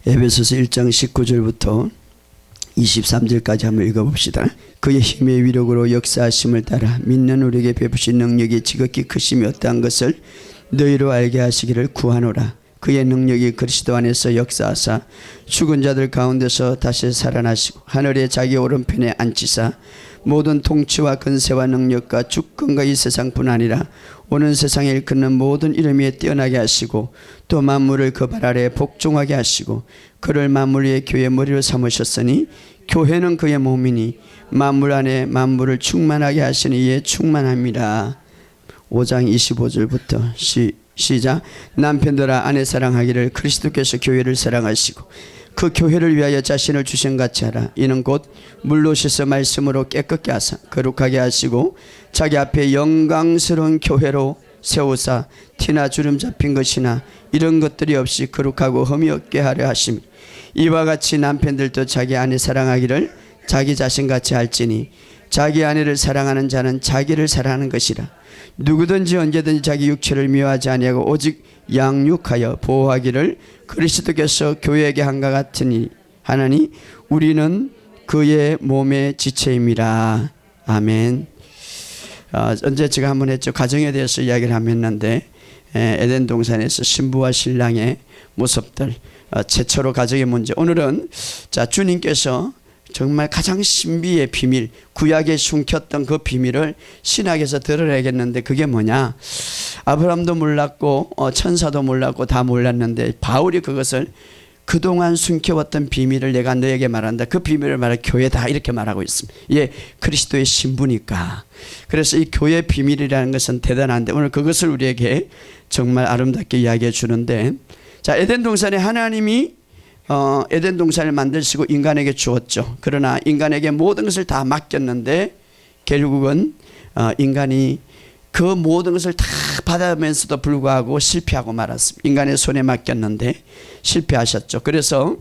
에베소서 1장 19절부터 23절까지 한번 읽어봅시다. 그의 힘의 위력으로 역사하심을 따라 믿는 우리에게 베푸신 능력이 지극히 크심이 어떠한 것을 너희로 알게 하시기를 구하노라. 그의 능력이 그리스도 안에서 역사하사 죽은 자들 가운데서 다시 살아나시고 하늘에 자기 오른편에 앉히사 모든 통치와 근세와 능력과 주권과 이 세상뿐 아니라 오는 세상에 일컫는 모든 이름 위에 뛰어나게 하시고 또 만물을 그 발 아래에 복종하게 하시고 그를 만물 위에 교회의 머리로 삼으셨으니 교회는 그의 몸이니 만물 안에 만물을 충만하게 하시니 이에 충만합니다. 5장 25절부터 시작. 남편들아 아내 사랑하기를 그리스도께서 교회를 사랑하시고 그 교회를 위하여 자신을 주신 같이 하라. 이는 곧 물로 씻어 말씀으로 깨끗게 하사 거룩하게 하시고 자기 앞에 영광스러운 교회로 세우사 티나 주름 잡힌 것이나 이런 것들이 없이 거룩하고 흠이 없게 하려 하심이 이와 같이 남편들도 자기 아내 사랑하기를 자기 자신같이 할지니 자기 아내를 사랑하는 자는 자기를 사랑하는 것이라. 누구든지 언제든지 자기 육체를 미워하지 아니하고 오직 양육하여 보호하기를 그리스도께서 교회에게 한것 같으니 하나니 우리는 그의 몸의 지체임이라. 아멘. 언제 제가 한번 했죠. 가정에 대해서 이야기를 했는데 에덴 동산에서 신부와 신랑의 모습들, 최초로 가정의 문제. 오늘은 자 주님께서 정말 가장 신비의 비밀, 구약에 숨겼던 그 비밀을 신약에서 드러내겠는데 그게 뭐냐? 아브라함도 몰랐고 천사도 몰랐고 다 몰랐는데 바울이 그것을 그동안 숨겨왔던 비밀을 내가 너에게 말한다. 그 비밀을 말해 교회다 이렇게 말하고 있습니다. 예, 그리스도의 신부니까. 그래서 이 교회의 비밀이라는 것은 대단한데 오늘 그것을 우리에게 정말 아름답게 이야기해 주는데, 자 에덴 동산에 하나님이 에덴 동산을 만드시고 인간에게 주었죠. 그러나 인간에게 모든 것을 다 맡겼는데 결국은 인간이 그 모든 것을 다 받으면서도 불구하고 실패하고 말았습니다. 인간의 손에 맡겼는데 실패하셨죠. 그래서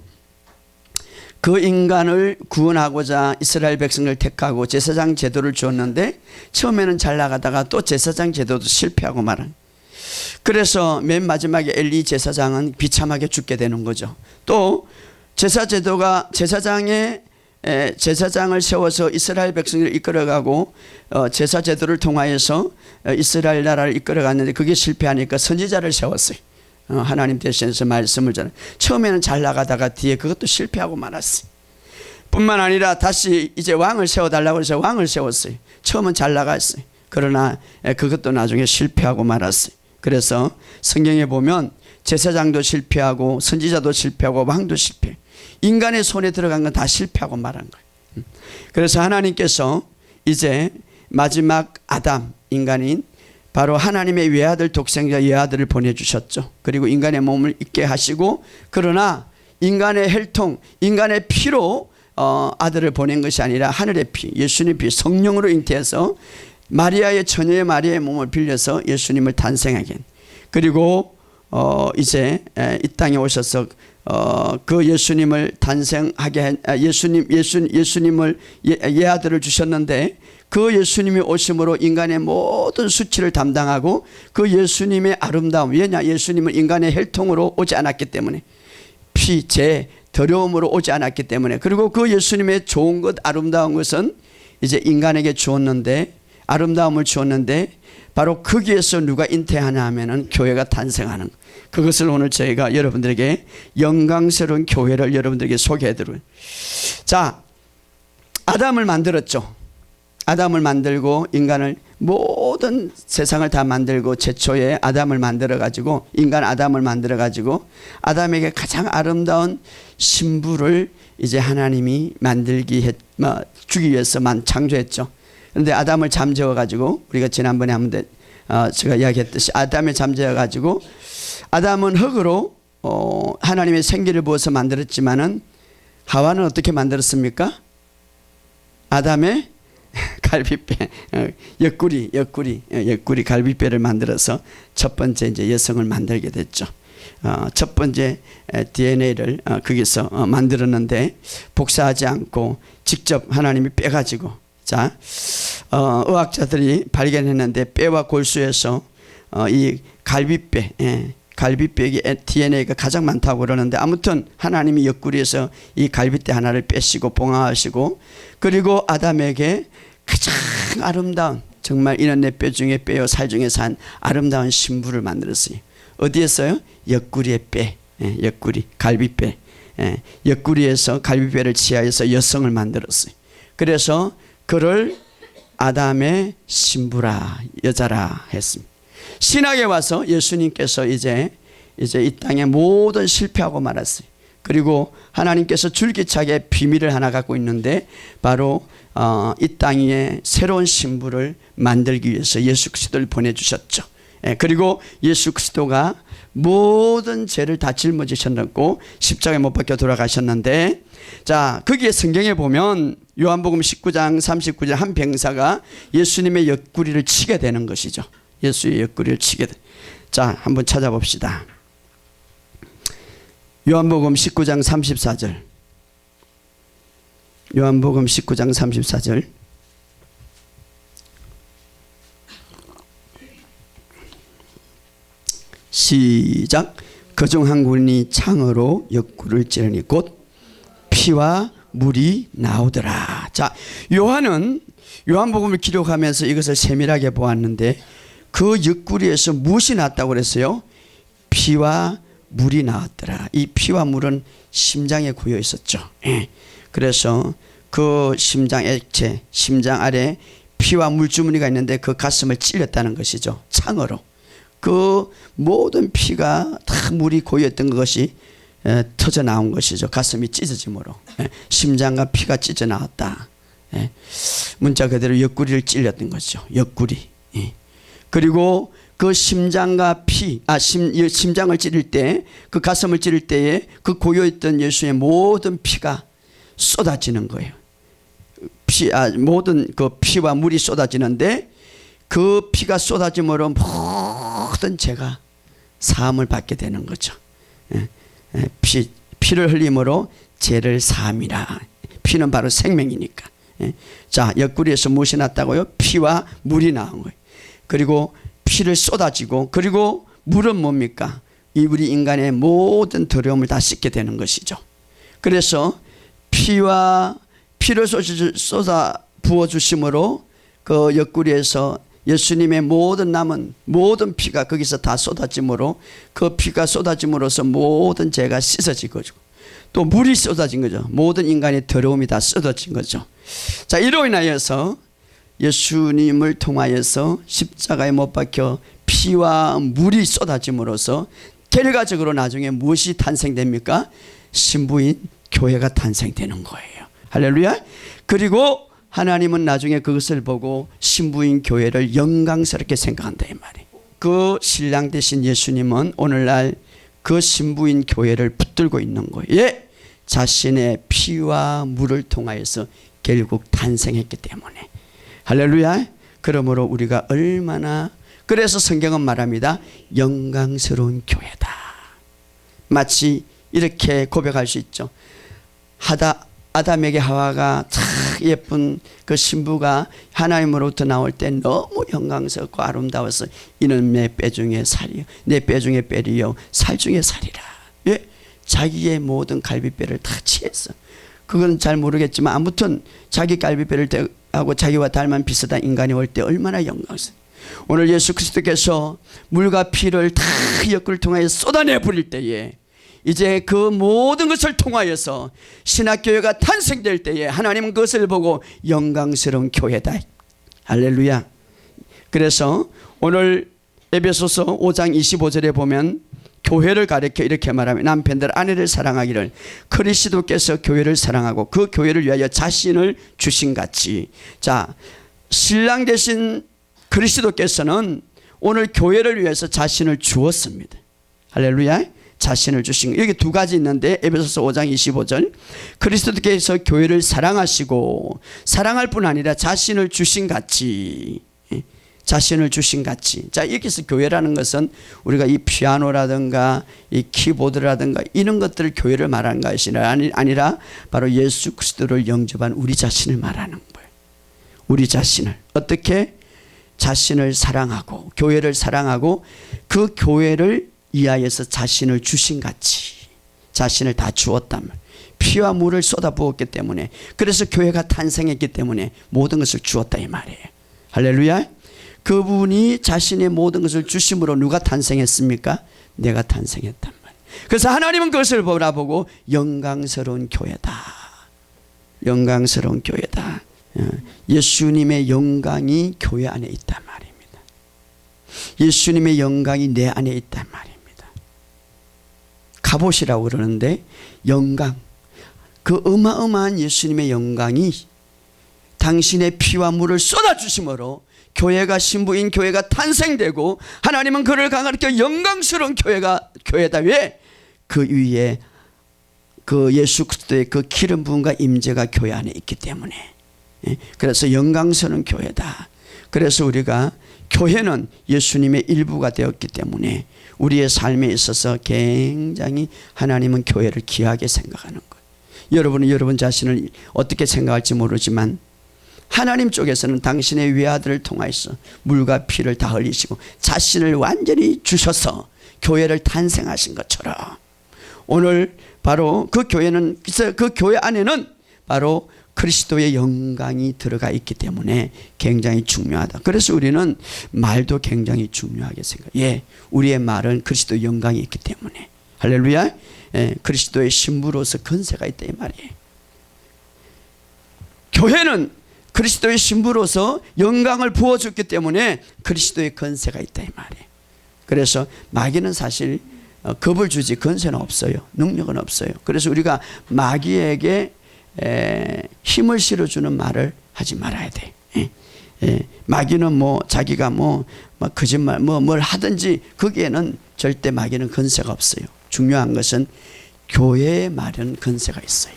그 인간을 구원하고자 이스라엘 백성을 택하고 제사장 제도를 주었는데 처음에는 잘 나가다가 또 제사장 제도도 실패하고 말은. 그래서 맨 마지막에 엘리 제사장은 비참하게 죽게 되는 거죠. 또 제사 제도가 제사장을 세워서 이스라엘 백성을 이끌어가고 제사 제도를 통하여서 이스라엘 나라를 이끌어갔는데 그게 실패하니까 선지자를 세웠어요. 하나님 대신해서 말씀을 전해. 처음에는 잘 나가다가 뒤에 그것도 실패하고 말았어요. 뿐만 아니라 다시 이제 왕을 세워달라고 해서 왕을 세웠어요. 처음은 잘 나갔어요. 그러나 그것도 나중에 실패하고 말았어요. 그래서 성경에 보면 제사장도 실패하고 선지자도 실패하고 왕도 실패. 인간의 손에 들어간 건 다 실패하고 말한 거예요. 그래서 하나님께서 이제 마지막 아담 인간인 바로 하나님의 외아들 독생자 외아들을 보내주셨죠. 그리고 인간의 몸을 있게 하시고 그러나 인간의 혈통 인간의 피로 아들을 보낸 것이 아니라 하늘의 피 예수님 피 성령으로 잉태해서 마리아의 처녀의 마리아의 몸을 빌려서 예수님을 탄생하게. 그리고 이제 이 땅에 오셔서 그 예수님을 탄생하게 예수님을 예아들을 주셨는데 그 예수님이 오심으로 인간의 모든 수치를 담당하고 그 예수님의 아름다움. 왜냐? 예수님은 인간의 혈통으로 오지 않았기 때문에 피, 재, 더러움으로 오지 않았기 때문에. 그리고 그 예수님의 좋은 것 아름다운 것은 이제 인간에게 주었는데 아름다움을 주었는데 바로 거기에서 누가 잉태하냐 하면은 교회가 탄생하는 것. 그것을 오늘 저희가 여러분들에게 영광스러운 교회를 여러분들에게 소개해드려요. 자, 아담을 만들었죠. 아담을 만들고 인간을 모든 세상을 다 만들고 최초에 아담을 만들어 가지고 인간 아담을 만들어 가지고 아담에게 가장 아름다운 신부를 이제 하나님이 주기 위해서 창조했죠. 그런데 아담을 잠재워 가지고 우리가 지난번에 한번 제가 이야기했듯이 아담에 잠재워 가지고 아담은 흙으로 하나님의 생기를 부어서 만들었지만은 하와는 어떻게 만들었습니까? 아담의 갈비뼈, 옆구리 갈비뼈를 만들어서 첫 번째 이제 여성을 만들게 됐죠. 첫 번째 DNA를 거기서 만들었는데 복사하지 않고 직접 하나님이 빼가지고 자, 의학자들이 발견했는데 뼈와 골수에서 이 갈비뼈, 갈비뼈의 DNA가 가장 많다고 그러는데, 아무튼 하나님이 옆구리에서 이 갈비뼈 하나를 빼시고 봉합하시고, 그리고 아담에게 가장 아름다운, 정말 이는 내 뼈 중에 뼈요 살 중에 산 아름다운 신부를 만들었어요. 어디에서요? 옆구리의 뼈, 옆구리, 갈비뼈. 옆구리에서 갈비뼈를 취하여서 여성을 만들었어요. 그래서 그를 아담의 신부라, 여자라 했습니다. 신학에 와서 예수님께서 이제 이 땅에 모든 실패하고 말았어요. 그리고 하나님께서 줄기차게 비밀을 하나 갖고 있는데, 바로 이 땅에 새로운 신부를 만들기 위해서 예수 그리스도를 보내주셨죠. 그리고 예수 그리스도가 모든 죄를 다 짊어지셨고 십자가에 못 박혀 돌아가셨는데, 자, 거기에 성경에 보면 요한복음 19장 39절 한 병사가 예수님의 옆구리를 치게 되는 것이죠. 예수의 옆구리를 치게 돼. 자, 한번 찾아봅시다. 요한복음 19장 34절. 요한복음 19장 34절. 시작. 그중 한 군이 창으로 옆구리를 찌르니 곧 피와 물이 나오더라. 자, 요한은 요한복음을 기록하면서 이것을 세밀하게 보았는데, 그 옆구리에서 무엇이 났다고 그랬어요? 피와 물이 나왔더라. 이 피와 물은 심장에 고여 있었죠. 그래서 그 심장 액체, 심장 아래 피와 물 주머니가 있는데 그 가슴을 찔렸다는 것이죠. 창으로. 그 모든 피가 다 물이 고여있던 것이 터져 나온 것이죠. 가슴이 찢어짐으로. 심장과 피가 찢어 나왔다. 문자 그대로 옆구리를 찔렸던 거죠. 옆구리. 그리고 그 심장과 심장을 찌를 때, 그 가슴을 찌를 때에 그 고여있던 예수의 모든 피가 쏟아지는 거예요. 모든 그 피와 물이 쏟아지는데, 그 피가 쏟아짐으로 모든 죄가 사함을 받게 되는 거죠. 피를 흘림으로 죄를 사함이라. 피는 바로 생명이니까. 자, 옆구리에서 무엇이 났다고요? 피와 물이 나온 거예요. 그리고 피를 쏟아지고, 그리고 물은 뭡니까? 우리 인간의 모든 더러움을 다 씻게 되는 것이죠. 그래서 피를 쏟아 부어주심으로 그 옆구리에서 예수님의 모든 남은 모든 피가 거기서 다 쏟아짐으로, 그 피가 쏟아짐으로써 모든 죄가 씻어지고, 또 물이 쏟아진 거죠. 모든 인간의 더러움이 다 쏟아진 거죠. 자, 이로 인하여서 예수님을 통하여서 십자가에 못 박혀 피와 물이 쏟아짐으로써 결과적으로 나중에 무엇이 탄생됩니까? 신부인 교회가 탄생되는 거예요. 할렐루야. 그리고 하나님은 나중에 그것을 보고 신부인 교회를 영광스럽게 생각한다 이 말이에요. 그 신랑 되신 예수님은 오늘날 그 신부인 교회를 붙들고 있는 거예요. 자신의 피와 물을 통하여서 결국 탄생했기 때문에. 할렐루야. 그러므로 우리가 얼마나, 그래서 성경은 말합니다. 영광스러운 교회다. 마치 이렇게 고백할 수 있죠. 아담에게 하와가 참 예쁜 그 신부가 하나님으로부터 나올 때 너무 영광스럽고 아름다워서 이는 내 뼈 중에 살이요, 내 뼈 중에 뼈리요, 살 중에 살이라. 자기의 모든 갈비뼈를 다 취했어. 그건 잘 모르겠지만 아무튼 자기 갈비뼈를 하고 자기와 닮은 비슷한 인간이 올 때 얼마나 영광스러워. 오늘 예수 그리스도께서 물과 피를 다 옆구리를 통하여 쏟아내 버릴 때에, 이제 그 모든 것을 통하여서 신학교회가 탄생될 때에 하나님은 그것을 보고 영광스러운 교회다. 할렐루야. 그래서 오늘 에베소서 5장 25절에 보면 교회를 가리켜 이렇게 말하면, 남편들 아내를 사랑하기를 그리스도께서 교회를 사랑하고 그 교회를 위하여 자신을 주신 같이. 자, 신랑 되신 그리스도께서는 오늘 교회를 위해서 자신을 주었습니다. 할렐루야. 자신을 주신 거. 여기 두 가지 있는데, 에베소서 5장 25절 그리스도께서 교회를 사랑하시고, 사랑할 뿐 아니라 자신을 주신 같이, 자신을 주신 같이. 자, 여기서 교회라는 것은 우리가 이 피아노라든가 이 키보드라든가 이런 것들을 교회를 말하는 것이 아니라 바로 예수 그리스도를 영접한 우리 자신을 말하는 거예요. 우리 자신을 어떻게? 자신을 사랑하고 교회를 사랑하고 그 교회를 이하에서 자신을 주신 같이 자신을 다 주었단 말이에요. 피와 물을 쏟아부었기 때문에, 그래서 교회가 탄생했기 때문에 모든 것을 주었다 이 말이에요. 할렐루야. 그분이 자신의 모든 것을 주심으로 누가 탄생했습니까? 내가 탄생했단 말이에요. 그래서 하나님은 그것을 바라보고 영광스러운 교회다, 영광스러운 교회다. 예수님의 영광이 교회 안에 있단 말입니다. 예수님의 영광이 내 안에 있단 말입니다. 갑옷이라고 그러는데 영광, 그 어마어마한 예수님의 영광이 당신의 피와 물을 쏟아주심으로 교회가, 신부인 교회가 탄생되고, 하나님은 그를 강하게 영광스러운 교회다. 왜? 그 위에 그 예수 그리스도의 그 기름 부음과 임재가 교회 안에 있기 때문에. 그래서 영광스러운 교회다. 그래서 우리가, 교회는 예수님의 일부가 되었기 때문에 우리의 삶에 있어서 굉장히 하나님은 교회를 귀하게 생각하는 거예요. 여러분은 여러분 자신을 어떻게 생각할지 모르지만 하나님 쪽에서는 당신의 외아들을 통하여서 물과 피를 다 흘리시고 자신을 완전히 주셔서 교회를 탄생하신 것처럼, 오늘 바로 그 교회는, 그 교회 안에는 바로 그리스도의 영광이 들어가 있기 때문에 굉장히 중요하다. 그래서 우리는 말도 굉장히 중요하게 생각해요. 우리의 말은 그리스도의 영광이 있기 때문에. 할렐루야. 그리스도의 신부로서 건세가 있다 이 말이에요. 교회는 그리스도의 신부로서 영광을 부어줬기 때문에 그리스도의 건세가 있다 이 말이에요. 그래서 마귀는 사실 겁을 주지 건세는 없어요. 능력은 없어요. 그래서 우리가 마귀에게 힘을 실어주는 말을 하지 말아야 돼. 마귀는 자기가 거짓말 뭘 하든지 거기에는 절대 마귀는 건세가 없어요. 중요한 것은 교회의 말은 건세가 있어요.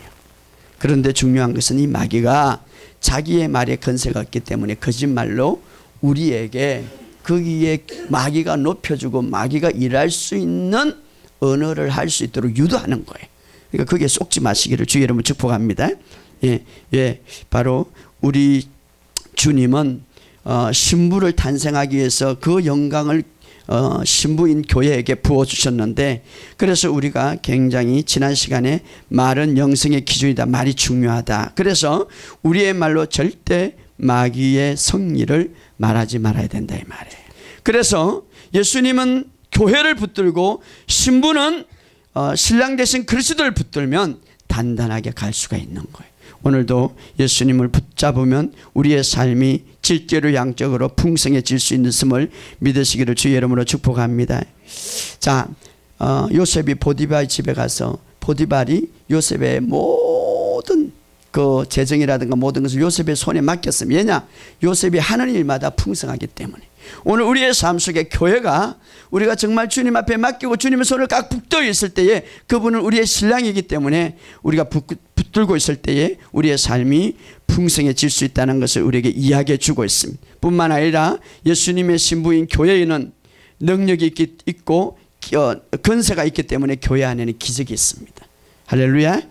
그런데 중요한 것은 이 마귀가 자기의 말에 건세가 없기 때문에 거짓말로 우리에게 거기에 마귀가 높여주고 마귀가 일할 수 있는 언어를 할 수 있도록 유도하는 거예요. 그러니까 거기에 속지 마시기를 주 여러분 축복합니다. 바로 우리 주님은 신부를 탄생하기 위해서 그 영광을 신부인 교회에게 부어주셨는데, 그래서 우리가 굉장히 지난 시간에 말은 영성의 기준이다, 말이 중요하다. 그래서 우리의 말로 절대 마귀의 성리를 말하지 말아야 된다 이 말이에요. 그래서 예수님은 교회를 붙들고 신부는 신랑 대신 그리스도를 붙들면 단단하게 갈 수가 있는 거예요. 오늘도 예수님을 붙잡으면 우리의 삶이 질적으로 양적으로 풍성해질 수 있음을 믿으시기를 주 이름으로 축복합니다. 자, 요셉이 보디발의 집에 가서 보디발이 요셉의 모든 그 재정이라든가 모든 것을 요셉의 손에 맡겼습니다. 왜냐? 요셉이 하는 일마다 풍성하기 때문에. 오늘 우리의 삶 속에 교회가 우리가 정말 주님 앞에 맡기고 주님의 손을 꽉 붙들어 있을 때에 그분은 우리의 신랑이기 때문에 우리가 붙들고 있을 때에 우리의 삶이 풍성해질 수 있다는 것을 우리에게 이야기해 주고 있습니다. 뿐만 아니라 예수님의 신부인 교회에는 능력이 있고 건세가 있기 때문에 교회 안에는 기적이 있습니다. 할렐루야.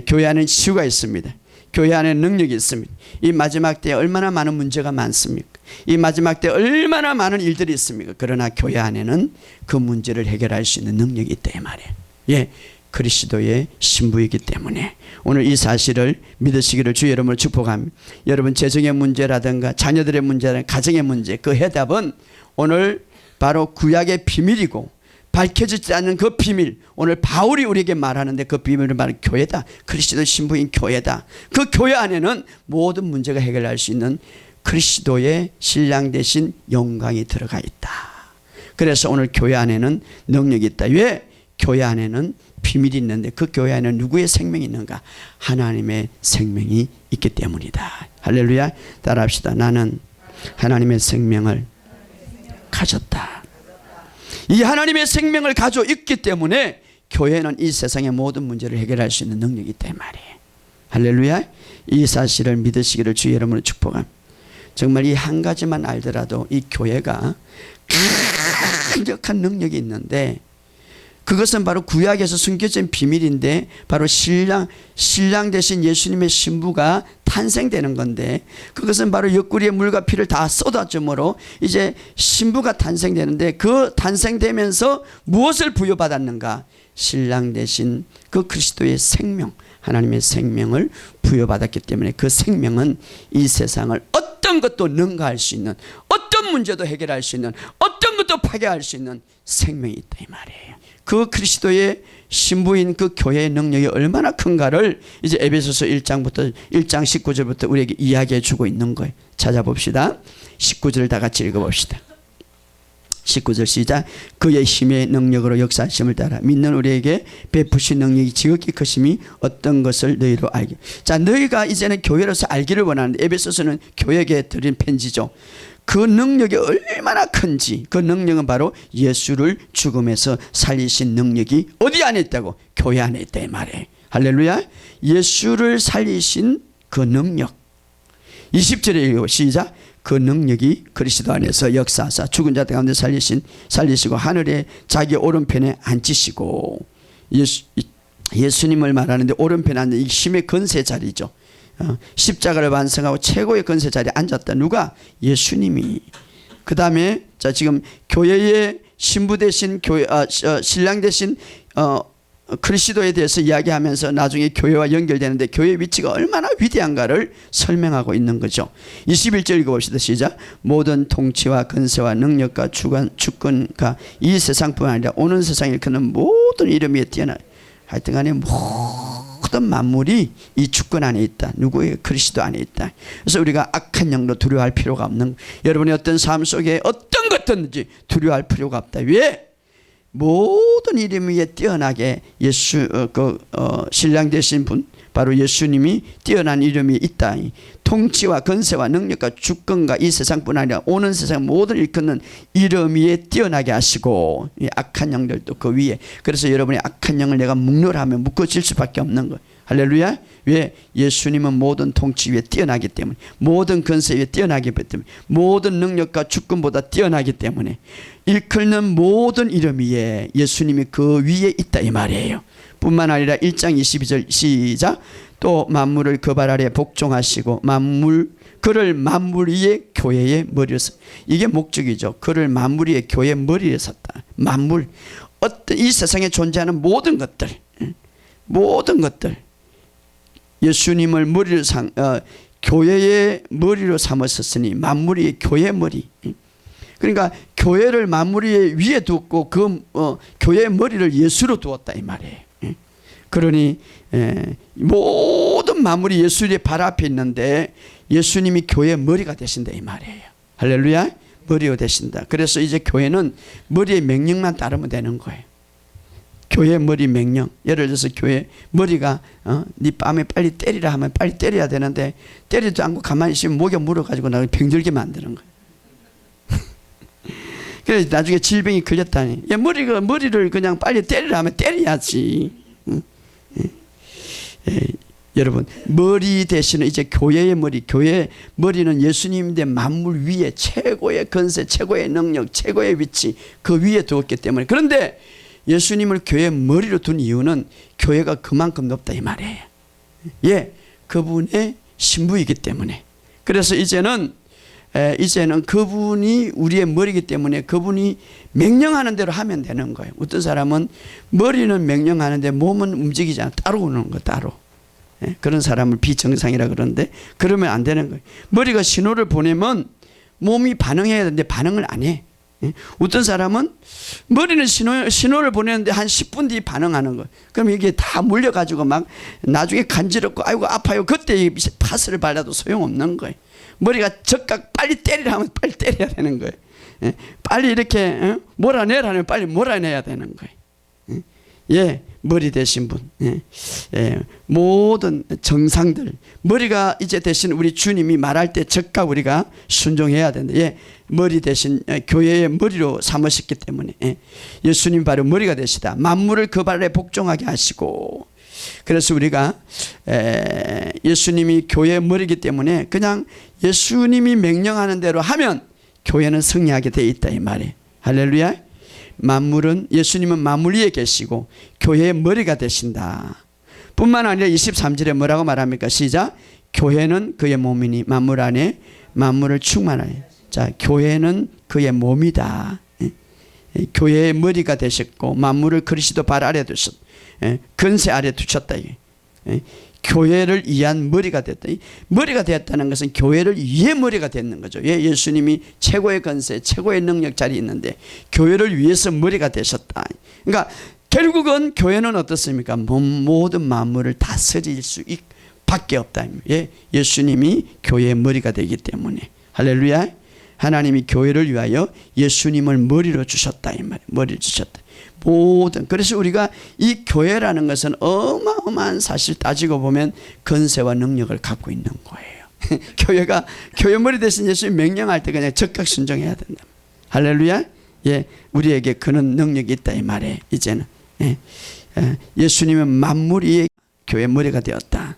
교회 안에는 치유가 있습니다. 교회 안에 능력이 있습니다. 이 마지막 때에 얼마나 많은 문제가 많습니까? 이 마지막 때 얼마나 많은 일들이 있습니까? 그러나 교회 안에는 그 문제를 해결할 수 있는 능력이 있다 이 말이에요. 그리스도의 신부이기 때문에 오늘 이 사실을 믿으시기를 주 여러분을 축복합니다. 여러분 재정의 문제라든가 자녀들의 문제라든가 가정의 문제, 그 해답은 오늘 바로 구약의 비밀이고 밝혀지지 않는 그 비밀, 오늘 바울이 우리에게 말하는데 그 비밀은 바로 교회다. 그리스도의 신부인 교회다. 그 교회 안에는 모든 문제가 해결할 수 있는 그리스도의 신랑 대신 영광이 들어가 있다. 그래서 오늘 교회 안에는 능력이 있다. 왜? 교회 안에는 비밀이 있는데 그 교회 안에는 누구의 생명이 있는가? 하나님의 생명이 있기 때문이다. 할렐루야. 따라합시다. 나는 하나님의 생명을 가졌다. 이 하나님의 생명을 가지고 있기 때문에 교회는 이 세상의 모든 문제를 해결할 수 있는 능력이 있다 이 말이에요. 할렐루야. 이 사실을 믿으시기를 주의 이름으로 축복합니다. 정말 이 한 가지만 알더라도 이 교회가 강력한 능력이 있는데, 그것은 바로 구약에서 숨겨진 비밀인데 바로 신랑 대신 예수님의 신부가 탄생되는 건데, 그것은 바로 옆구리에 물과 피를 다 쏟아줌으로 이제 신부가 탄생되는데, 그 탄생되면서 무엇을 부여받았는가? 신랑 대신 그 그리스도의 생명, 하나님의 생명을 부여받았기 때문에 그 생명은 이 세상을 어떤 것도 능가할 수 있는, 어떤 문제도 해결할 수 있는, 어떤 것도 파괴할 수 있는 생명이 있다 이 말이에요. 그 그리스도의 신부인 그 교회의 능력이 얼마나 큰가를 이제 에베소서 1장 19절부터 우리에게 이야기해 주고 있는 거예요. 찾아봅시다. 19절을 다 같이 읽어봅시다. 19절 시작. 그의 힘의 능력으로 역사하심을 따라 믿는 우리에게 베푸신 능력이 지극히 크심이 어떤 것을 너희로 알게. 자, 너희가 이제는 교회로서 알기를 원하는데, 에베소서는 교회에게 드린 편지죠. 그 능력이 얼마나 큰지, 그 능력은 바로 예수를 죽음에서 살리신 능력이 어디 안에 있다고? 교회 안에 있다 이 말이에요. 할렐루야. 예수를 살리신 그 능력. 20절에 읽어 시작. 그 능력이 그리스도 안에서 역사하사 죽은 자들 가운데 살리시고 하늘에 자기 오른편에 앉히시고. 예수님을 말하는데 오른편에 앉는 이 힘의 건세 자리죠. 십자가를 완성하고 최고의 건세 자리에 앉았다. 누가? 예수님이. 그 다음에 자, 지금 교회의 신부 대신 신랑 대신 그리스도에 대해서 이야기하면서 나중에 교회와 연결되는데, 교회의 위치가 얼마나 위대한가를 설명하고 있는 거죠. 21절 읽어봅시다. 시작. 모든 통치와 건세와 능력과 주권과 이 세상뿐만 아니라 오는 세상에 일컫는 모든 이름 위에 뛰어나, 하여튼간에 모든 만물이 이 주권 안에 있다. 누구의? 그리스도 안에 있다. 그래서 우리가 악한 영도 두려워할 필요가 없는, 여러분의 어떤 삶 속에 어떤 것든지 두려워할 필요가 없다. 왜? 모든 이름 위에 뛰어나게 신랑 되신 분, 바로 예수님이 뛰어난 이름이 있다. 통치와 건세와 능력과 주권과 이 세상뿐 아니라 오는 세상 모든 일컫는 이름 위에 뛰어나게 하시고, 이 악한 영들도 그 위에. 그래서 여러분이 악한 영을 내가 묶으라면 묶어질 수밖에 없는 거예요. 할렐루야. 왜? 예수님은 모든 통치 위에 뛰어나기 때문에, 모든 건세 위에 뛰어나기 때문에, 모든 능력과 주권보다 뛰어나기 때문에 일컫는 모든 이름 위에 예수님이 그 위에 있다 이 말이에요. 뿐만 아니라 1장 22절 시작. 또 만물을 그 발 아래 복종하시고 그를 만물 위에 교회의 머리로 섰다. 이게 목적이죠. 그를 만물 위에 교회의 머리에 섰다. 만물, 어떤 이 세상에 존재하는 모든 것들, 예수님을 교회의 머리로 삼았었으니 만물 위에 교회의 머리. 그러니까 교회를 만물 위에 두었고 교회의 머리를 예수로 두었다 이 말이에요. 그러니 모든 만물이 예수의 발 앞에 있는데 예수님이 교회의 머리가 되신다 이 말이에요. 할렐루야. 머리가 되신다. 그래서 이제 교회는 머리의 명령만 따르면 되는 거예요. 교회 머리 명령. 예를 들어서 교회 머리가 네 뺨에 빨리 때리라 하면 빨리 때려야 되는데, 때리지도 않고 가만히 있으면 목에 물어가지고 나를 병들게 만드는 거예요. 그래서 나중에 질병이 걸렸다니. 머리를 그냥 빨리 때리라 하면 때려야지. 여러분, 머리 대신에 이제 교회의 머리, 교회의 머리는 예수님인데 만물 위에 최고의 건세, 최고의 능력, 최고의 위치 그 위에 두었기 때문에. 그런데 예수님을 교회의 머리로 둔 이유는 교회가 그만큼 높다 이 말이에요. 예, 그분의 신부이기 때문에. 그래서 이제는 그분이 우리의 머리이기 때문에 그분이 명령하는 대로 하면 되는 거예요. 어떤 사람은 머리는 명령하는데 몸은 움직이지 않아. 따로 오는 거 따로. 예? 그런 사람을 비정상이라 그러는데, 그러면 안 되는 거예요. 머리가 신호를 보내면 몸이 반응해야 되는데 반응을 안 해. 예? 어떤 사람은 머리는 신호를 보내는데 한 10분 뒤에 반응하는 거예요. 그럼 이게 다 물려가지고 막 나중에 간지럽고 아이고 아파요. 그때 파스를 발라도 소용없는 거예요. 머리가 적각 빨리 때리라 하면 빨리 때려야 되는 거예요. 예? 빨리 이렇게 몰아내라면 빨리 몰아내야 되는 거예요. 예, 머리 되신 분. 예, 모든 정상들. 머리가 이제 대신 우리 주님이 말할 때 적각 우리가 순종해야 된다. 예, 머리 대신 교회의 머리로 삼으셨기 때문에 예수님 바로 머리가 되시다. 만물을 그 발에 복종하게 하시고. 그래서 우리가 예수님이 교회의 머리이기 때문에 그냥 예수님이 명령하는 대로 하면 교회는 승리하게 돼 있다 이 말이에요. 할렐루야. 예수님은 만물 위에 계시고 교회의 머리가 되신다. 뿐만 아니라 23절에 뭐라고 말합니까? 시작. 교회는 그의 몸이니 만물 안에 만물을 충만하여. 자, 교회는 그의 몸이다. 교회의 머리가 되셨고 만물을 그리스도 발 아래 두셨, 근세 아래 두셨다. 교회를 위한 머리가 됐다. 머리가 되었다는 것은 교회를 위해 머리가 됐는 거죠. 예수님이 최고의 근세, 최고의 능력 자리에 있는데 교회를 위해서 머리가 되셨다. 그러니까 결국은 교회는 어떻습니까? 모든 만물을 다스릴 수 밖에 없다. 예수님이 교회의 머리가 되기 때문에. 할렐루야. 하나님이 교회를 위하여 예수님을 머리로 주셨다. 이 말이에요. 머리를 주셨다. 모든. 그래서 우리가 이 교회라는 것은 어마어마한, 사실 따지고 보면 건세와 능력을 갖고 있는 거예요. 교회가 교회 머리 대신 예수님 명령할 때 그냥 적극 순종해야 된다. 할렐루야. 우리에게 그런 능력이 있다 이 말이에요. 이제는 예수님은 만물이 교회 머리가 되었다.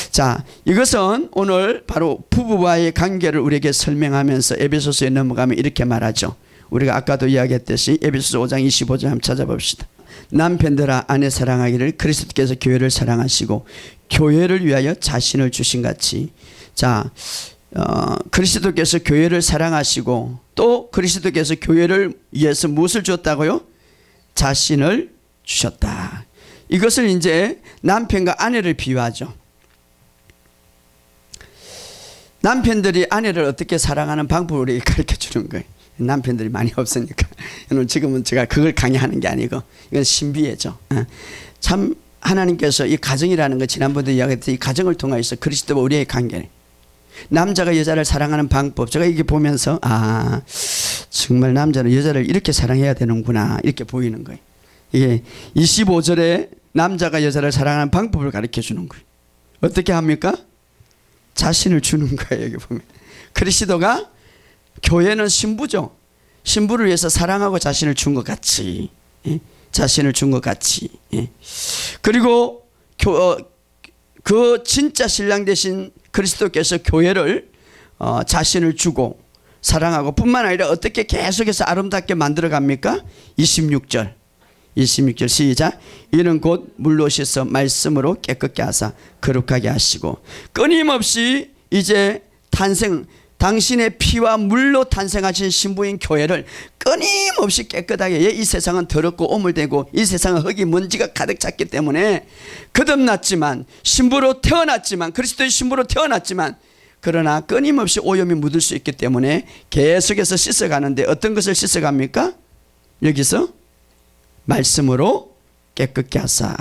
자, 이것은 오늘 바로 부부와의 관계를 우리에게 설명하면서 에베소서에 넘어가면 이렇게 말하죠. 우리가 아까도 이야기했듯이 에베소서 5장 25절 한번 찾아봅시다. 남편들아 아내 사랑하기를 그리스도께서 교회를 사랑하시고 교회를 위하여 자신을 주신 같이. 자, 그리스도께서 교회를 사랑하시고 또 그리스도께서 교회를 위해서 무엇을 줬다고요? 자신을 주셨다. 이것을 이제 남편과 아내를 비유하죠. 남편들이 아내를 어떻게 사랑하는 방법을 우리에게 가르쳐 주는 거예요. 남편들이 많이 없으니까. 지금은 제가 그걸 강의하는 게 아니고 이건 신비예죠. 참 하나님께서 이 가정이라는 거 지난번에 이야기했듯이 이 가정을 통해서 그리스도와 우리의 관계를, 남자가 여자를 사랑하는 방법, 제가 이게 보면서 정말 남자는 여자를 이렇게 사랑해야 되는구나 이렇게 보이는 거예요. 이게 25절에 남자가 여자를 사랑하는 방법을 가르쳐 주는 거예요. 어떻게 합니까? 자신을 주는 거예요. 여기 보면 그리스도가, 교회는 신부죠. 신부를 위해서 사랑하고 자신을 준 것 같이, 자신을 준 것 같이. 그리고 그 진짜 신랑 되신 그리스도께서 교회를 자신을 주고 사랑하고 뿐만 아니라 어떻게 계속해서 아름답게 만들어 갑니까? 26절 시작. 이는 곧 물로 씻어 말씀으로 깨끗게 하사 거룩하게 하시고. 끊임없이 이제 당신의 피와 물로 탄생하신 신부인 교회를 끊임없이 깨끗하게, 이 세상은 더럽고 오물되고 이 세상은 흙이 먼지가 가득 찼기 때문에 거듭났지만, 신부로 태어났지만, 그리스도의 신부로 태어났지만, 그러나 끊임없이 오염이 묻을 수 있기 때문에 계속해서 씻어가는데 어떤 것을 씻어갑니까? 여기서 말씀으로 깨끗게 하사.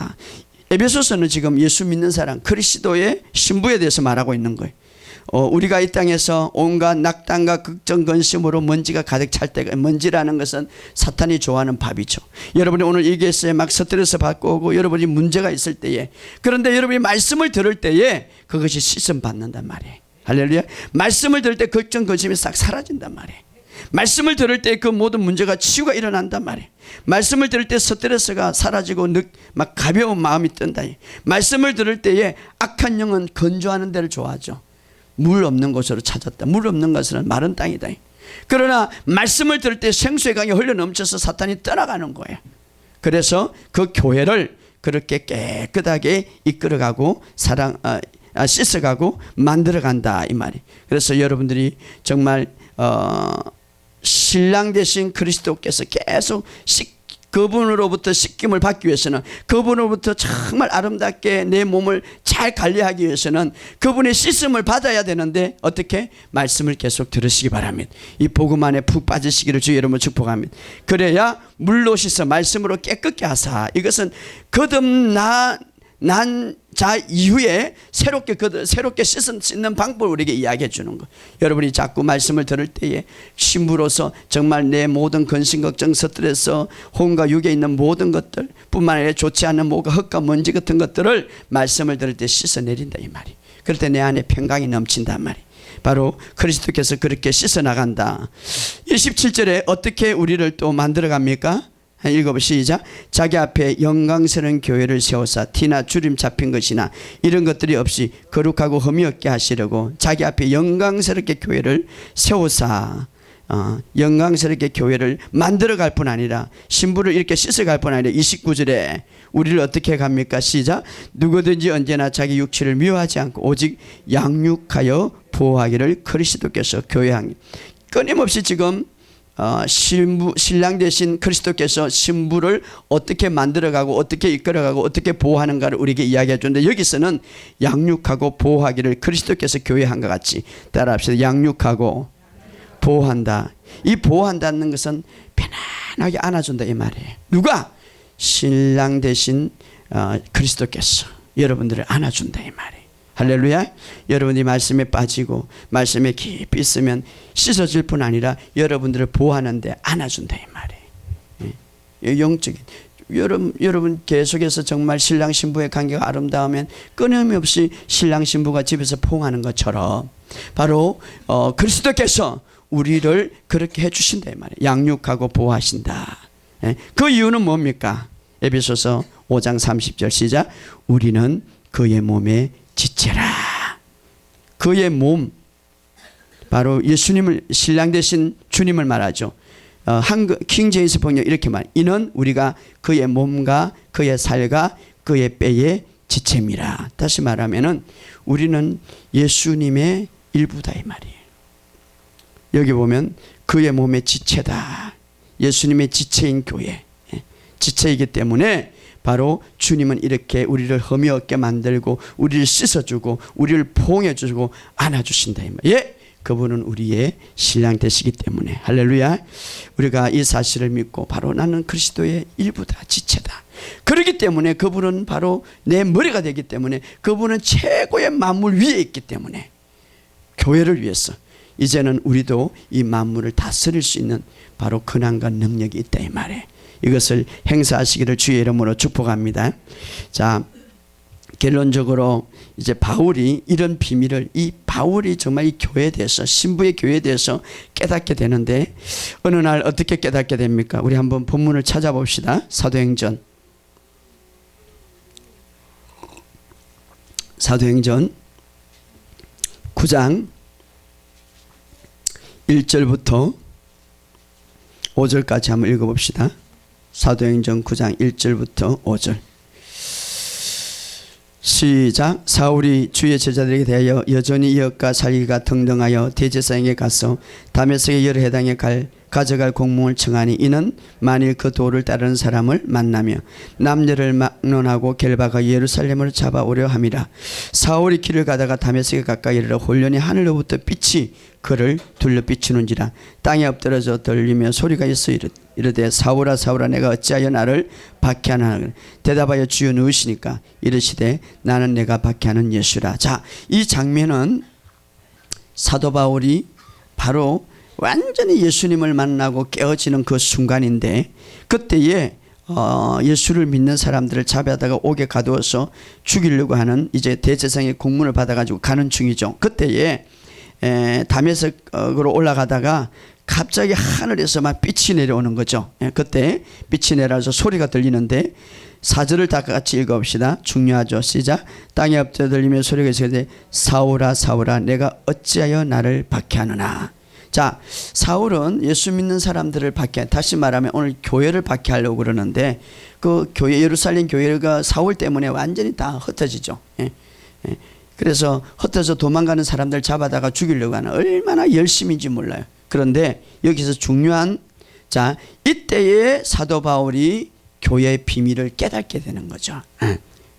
에베소서는 지금 예수 믿는 사람, 그리스도의 신부에 대해서 말하고 있는 거예요. 우리가 이 땅에서 온갖 낙담과 걱정, 근심으로 먼지가 가득 찰 때가, 먼지라는 것은 사탄이 좋아하는 밥이죠. 여러분이 오늘 얘기했어요. 막 스트레스 받고 오고 여러분이 문제가 있을 때에, 그런데 여러분이 말씀을 들을 때에 그것이 씻음 받는단 말이에요. 할렐루야. 말씀을 들을 때 걱정, 근심이 싹 사라진단 말이에요. 말씀을 들을 때 그 모든 문제가 치유가 일어난단 말이에요. 말씀을 들을 때 스트레스가 사라지고 막 가벼운 마음이 뜬다. 말씀을 들을 때에 악한 영은 건조하는 데를 좋아하죠. 물 없는 곳으로 찾았다. 물 없는 곳은 마른 땅이다. 그러나 말씀을 들을 때 생수의 강이 흘러 넘쳐서 사탄이 떠나가는 거예요. 그래서 그 교회를 그렇게 깨끗하게 이끌어가고 씻어가고 만들어간다 이 말이. 그래서 여러분들이 정말 신랑 되신 그리스도께서 계속 그분으로부터 씻김을 받기 위해서는, 그분으로부터 정말 아름답게 내 몸을 잘 관리하기 위해서는 그분의 씻음을 받아야 되는데, 어떻게? 말씀을 계속 들으시기 바랍니다. 이 복음 안에 푹 빠지시기를 주 여러분 축복합니다. 그래야 물로 씻어 말씀으로 깨끗게 하사. 이것은 거듭난 자 이후에 새롭게 씻는 방법을 우리에게 이야기해 주는 거. 여러분이 자꾸 말씀을 들을 때에 신부로서 정말 내 모든 근심, 걱정, 스트레스, 혼과 육에 있는 모든 것들 뿐만 아니라 좋지 않은 뭐가 흙과 먼지 같은 것들을 말씀을 들을 때 씻어내린다 이 말이. 그럴 때 내 안에 평강이 넘친단 말이. 바로 그리스도께서 그렇게 씻어나간다. 27절에 어떻게 우리를 또 만들어갑니까? 읽어보시죠. 시작. 자기 앞에 영광스러운 교회를 세우사 티나 주림 잡힌 것이나 이런 것들이 없이 거룩하고 흠이 없게 하시려고 자기 앞에 영광스럽게 교회를 세우사. 영광스럽게 교회를 만들어갈 뿐 아니라 신부를 이렇게 씻어갈 뿐 아니라 29절에 우리를 어떻게 갑니까? 시작. 누구든지 언제나 자기 육체를 미워하지 않고 오직 양육하여 보호하기를 그리스도께서 교회한. 끊임없이 지금 신랑 대신 그리스도께서 신부를 어떻게 만들어가고 어떻게 이끌어가고 어떻게 보호하는가를 우리에게 이야기해 주는데, 여기서는 양육하고 보호하기를 그리스도께서 교회한 것 같이 따라합시다. 양육하고 보호한다. 이 보호한다는 것은 편안하게 안아준다 이 말이에요. 누가? 신랑 대신 그리스도께서 여러분들을 안아준다 이 말이에요. 할렐루야. 여러분이 말씀에 빠지고 말씀에 깊이 있으면 씻어질 뿐 아니라 여러분들을 보호하는데 안아준다 이 말이에요. 영적인 여러분 계속해서 정말 신랑 신부의 관계가 아름다우면 끊임없이 신랑 신부가 집에서 포옹하는 것처럼 바로 그리스도께서 우리를 그렇게 해주신다 이 말이에요. 양육하고 보호하신다. 그 이유는 뭡니까? 에베소서 5장 30절 시작. 우리는 그의 몸에 지체라. 그의 몸, 바로 예수님을, 신랑 되신 주님을 말하죠. 한국 킹제임스 번역 이렇게 말. 이는 우리가 그의 몸과 그의 살과 그의 뼈의 지체미라. 다시 말하면은 우리는 예수님의 일부다 이 말이에요. 여기 보면 그의 몸의 지체다. 예수님의 지체인 교회, 지체이기 때문에 바로 주님은 이렇게 우리를 흠이 없게 만들고 우리를 씻어주고 우리를 포옹해주고 안아주신다 이 말이에요. 예, 그분은 우리의 신랑 되시기 때문에. 할렐루야. 우리가 이 사실을 믿고 바로 나는 그리스도의 일부다, 지체다. 그렇기 때문에 그분은 바로 내 머리가 되기 때문에, 그분은 최고의 만물 위에 있기 때문에 교회를 위해서 이제는 우리도 이 만물을 다스릴 수 있는 바로 권한과 능력이 있다 이 말이에요. 이것을 행사하시기를 주의 이름으로 축복합니다. 자, 결론적으로 이제 바울이 이런 비밀을, 이 바울이 정말 이 교회에 대해서, 신부의 교회에 대해서 깨닫게 되는데, 어느 날 어떻게 깨닫게 됩니까? 우리 한번 본문을 찾아봅시다. 사도행전 9장 1절부터 5절까지 한번 읽어봅시다. 사도행전 9장 1절부터 5절 시작. 사울이 주의 제자들에게 대하여 여전히 이역과 살기가 등등하여 대제사장에게 가서 다메섹의 여러 해당에 가져갈 공문을 청하니, 이는 만일 그 도를 따르는 사람을 만나며 남녀를 막론하고 결박하여 예루살렘으로 잡아오려 함이라. 사울이 길을 가다가 다메섹에 가까이 이르러 홀련히 하늘로부터 빛이 그를 둘러 비추는지라. 땅에 엎드러져 떨리며 소리가 있어 이르되 사울아 사울아 내가 어찌하여 나를 박해하나. 대답하여 주여 누구시니까? 이르시되 나는 내가 박해하는 예수라. 자, 이 장면은 사도 바울이 바로 완전히 예수님을 만나고 깨어지는 그 순간인데, 그때에 예수를 믿는 사람들을 잡아다가 옥에 가두어서 죽이려고 하는 이제 대제사장의 공문을 받아가지고 가는 중이죠. 그때에 다메섹으로 올라가다가 갑자기 하늘에서 막 빛이 내려오는 거죠. 그때 빛이 내려서 소리가 들리는데, 4절을 다 같이 읽어봅시다. 중요하죠. 시작. 땅에 엎드려 들리며 소리가 있으되 사울아 사울아 내가 어찌하여 나를 박해하느냐. 자, 사울은 예수 믿는 사람들을 박해, 다시 말하면 오늘 교회를 박해하려고 그러는데, 그 교회, 예루살렘 교회가 사울 때문에 완전히 다 흩어지죠. 그래서 흩어져 도망가는 사람들 잡아다가 죽이려고 하는, 얼마나 열심인지 몰라요. 그런데 여기서 중요한, 자, 이때에 사도 바울이 교회의 비밀을 깨닫게 되는 거죠.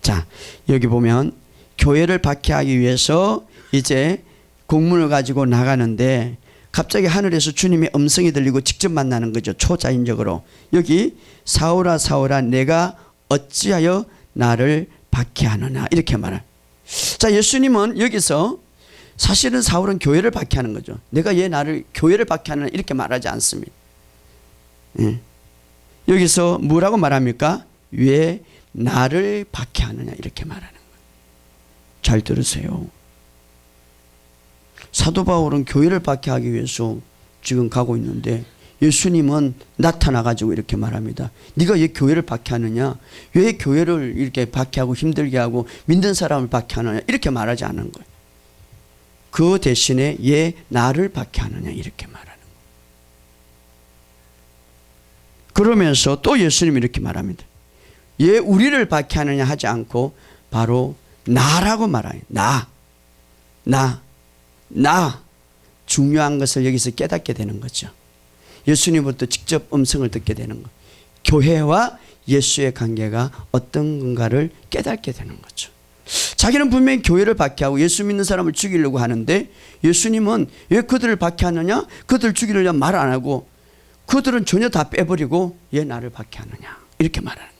자, 여기 보면 교회를 박해하기 위해서 이제 공문을 가지고 나가는데, 갑자기 하늘에서 주님의 음성이 들리고 직접 만나는 거죠. 초자연적으로. 여기 사울아 사울아 내가 어찌하여 나를 박해하느냐 이렇게 말을. 자, 예수님은 여기서 사실은 사울은 교회를 박해하는 거죠. 내가 얘 나를 교회를 박해하느냐 이렇게 말하지 않습니다. 여기서 뭐라고 말합니까? 왜 나를 박해하느냐 이렇게 말하는 거예요. 잘 들으세요. 사도 바울은 교회를 박해하기 위해서 지금 가고 있는데, 예수님은 나타나가지고 이렇게 말합니다. 네가 왜 교회를 박해하느냐? 왜 교회를 이렇게 박해하고 힘들게 하고 믿는 사람을 박해하느냐? 이렇게 말하지 않은 거예요. 그 대신에 얘 나를 박해하느냐? 이렇게 말하는 거예요. 그러면서 또 예수님이 이렇게 말합니다. 예, 우리를 박해하느냐 하지 않고 바로 나라고 말해요. 나. 중요한 것을 여기서 깨닫게 되는 거죠. 예수님부터 직접 음성을 듣게 되는 거. 교회와 예수의 관계가 어떤 건가를 깨닫게 되는 거죠. 자기는 분명히 교회를 박해하고 예수 믿는 사람을 죽이려고 하는데 예수님은 왜 그들을 박해하느냐? 그들 죽이려고 말 안 하고 그들은 전혀 다 빼버리고 왜 나를 박해하느냐? 이렇게 말하는 거예요.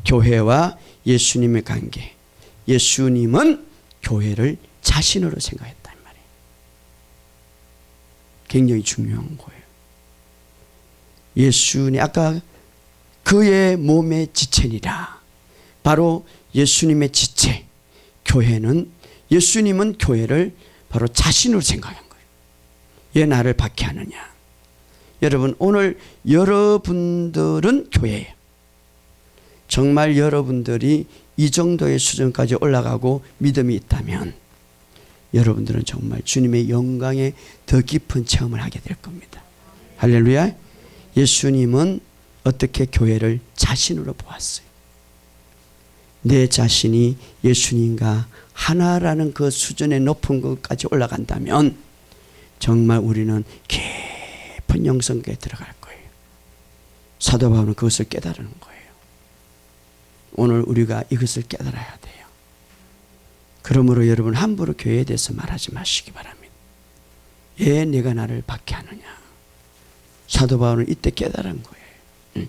교회와 예수님의 관계. 예수님은 교회를 자신으로 생각했단 말이에요. 굉장히 중요한 거예요. 예수님 아까 그의 몸의 지체니라. 바로 예수님의 지체. 예수님은 교회를 바로 자신으로 생각한 거예요. 왜 나를 박해하느냐. 여러분 오늘 여러분들은 교회예요. 정말 여러분들이 이 정도의 수준까지 올라가고 믿음이 있다면 여러분들은 정말 주님의 영광에 더 깊은 체험을 하게 될 겁니다. 할렐루야. 예수님은 어떻게 교회를 자신으로 보았어요. 내 자신이 예수님과 하나라는 그 수준의 높은 것까지 올라간다면 정말 우리는 깊은 영성계에 들어갈 거예요. 사도 바울은 그것을 깨달은 거예요. 오늘 우리가 이것을 깨달아야 돼요. 그러므로 여러분 함부로 교회에 대해서 말하지 마시기 바랍니다. 왜 내가 나를 박해하느냐. 사도 바울은 이때 깨달은 거예요.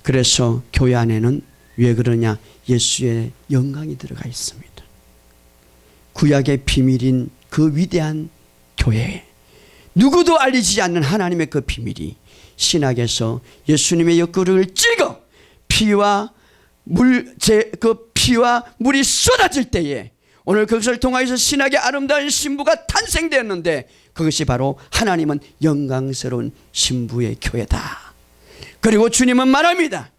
그래서 교회 안에는 왜 그러냐. 예수의 영광이 들어가 있습니다. 구약의 비밀인 그 위대한 교회, 누구도 알리지 않는 하나님의 그 비밀이 신약에서 예수님의 옆구리를 찔거 피와 물이 쏟아질 때에 오늘 그것을 통하여서 신약의 아름다운 신부가 탄생되었는데 그것이 바로 하나님은 영광스러운 신부의 교회다. 그리고 주님은 말합니다.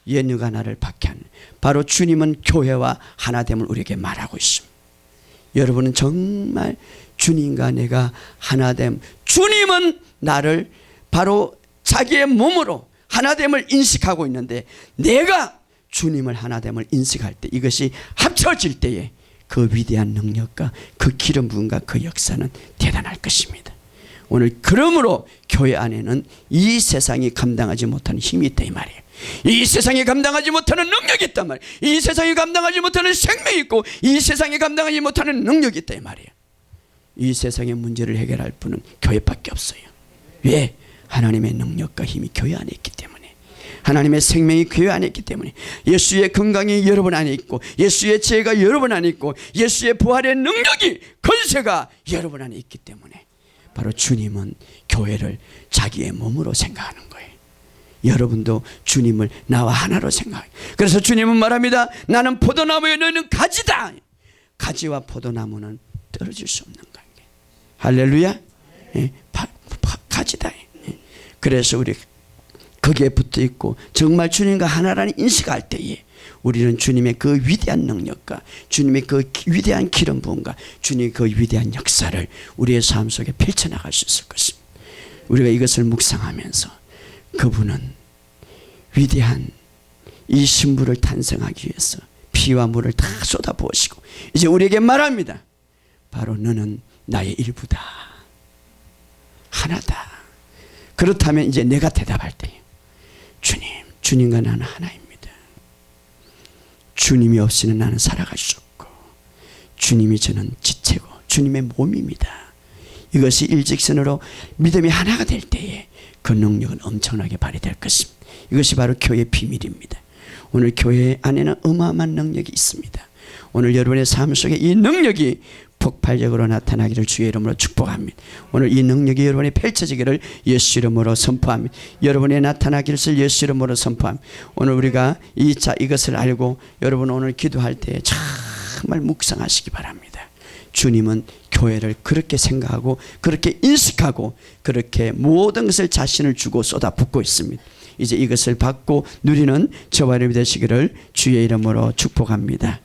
예, 누가 나를 박해하느냐. 바로 주님은 교회와 하나됨을 우리에게 말하고 있습니다. 여러분은 정말 주님과 내가 하나됨, 주님은 나를 바로 자기의 몸으로 하나됨을 인식하고 있는데 내가 주님을 하나됨을 인식할 때 이것이 합쳐질 때에 그 위대한 능력과 그 기름 부음과 그 역사는 대단할 것입니다. 오늘 그러므로 교회 안에는 이 세상이 감당하지 못하는 힘이 있다 이 말이에요. 이 세상이 감당하지 못하는 능력이 있단 말이에요. 이 세상이 감당하지 못하는 생명이 있고 이 세상이 감당하지 못하는 능력이 있다 이 말이에요. 이 세상의 문제를 해결할 분은 교회밖에 없어요. 왜? 하나님의 능력과 힘이 교회 안에 있기 때문에. 하나님의 생명이 교회 안에 있기 때문에. 예수의 건강이 여러분 안에 있고 예수의 지혜가 여러분 안에 있고 예수의 부활의 능력이 권세가 여러분 안에 있기 때문에 바로 주님은 교회를 자기의 몸으로 생각하는 거예요. 여러분도 주님을 나와 하나로 생각해요. 그래서 주님은 말합니다. 나는 포도나무에 너희는 가지다. 가지와 포도나무는 떨어질 수 없는 관계. 할렐루야. 가지다. 그래서 우리 거기에 붙어 있고 정말 주님과 하나라는 인식할 때에 우리는 주님의 그 위대한 능력과 주님의 그 위대한 기름 부음과 주님의 그 위대한 역사를 우리의 삶 속에 펼쳐나갈 수 있을 것입니다. 우리가 이것을 묵상하면서 그분은 위대한 이 신부를 탄생하기 위해서 피와 물을 다 쏟아부으시고 이제 우리에게 말합니다. 바로 너는 나의 일부다. 하나다. 그렇다면 이제 내가 대답할 때예요. 주님과 나는 하나입니다. 주님이 없이는 나는 살아갈 수 없고 주님이 저는 지체고 주님의 몸입니다. 이것이 일직선으로 믿음이 하나가 될 때에 그 능력은 엄청나게 발휘될 것입니다. 이것이 바로 교회의 비밀입니다. 오늘 교회 안에는 어마어마한 능력이 있습니다. 오늘 여러분의 삶 속에 이 능력이 폭발적으로 나타나기를 주의 이름으로 축복합니다. 오늘 이 능력이 여러분에 펼쳐지기를 예수 이름으로 선포합니다. 여러분의 나타나기를 예수 이름으로 선포합니다. 오늘 우리가 이것을 알고 여러분 오늘 기도할 때 정말 묵상하시기 바랍니다. 주님은 교회를 그렇게 생각하고 그렇게 인식하고 그렇게 모든 것을 자신을 주고 쏟아붓고 있습니다. 이제 이것을 받고 누리는 저와 여러분이 되시기를 주의 이름으로 축복합니다.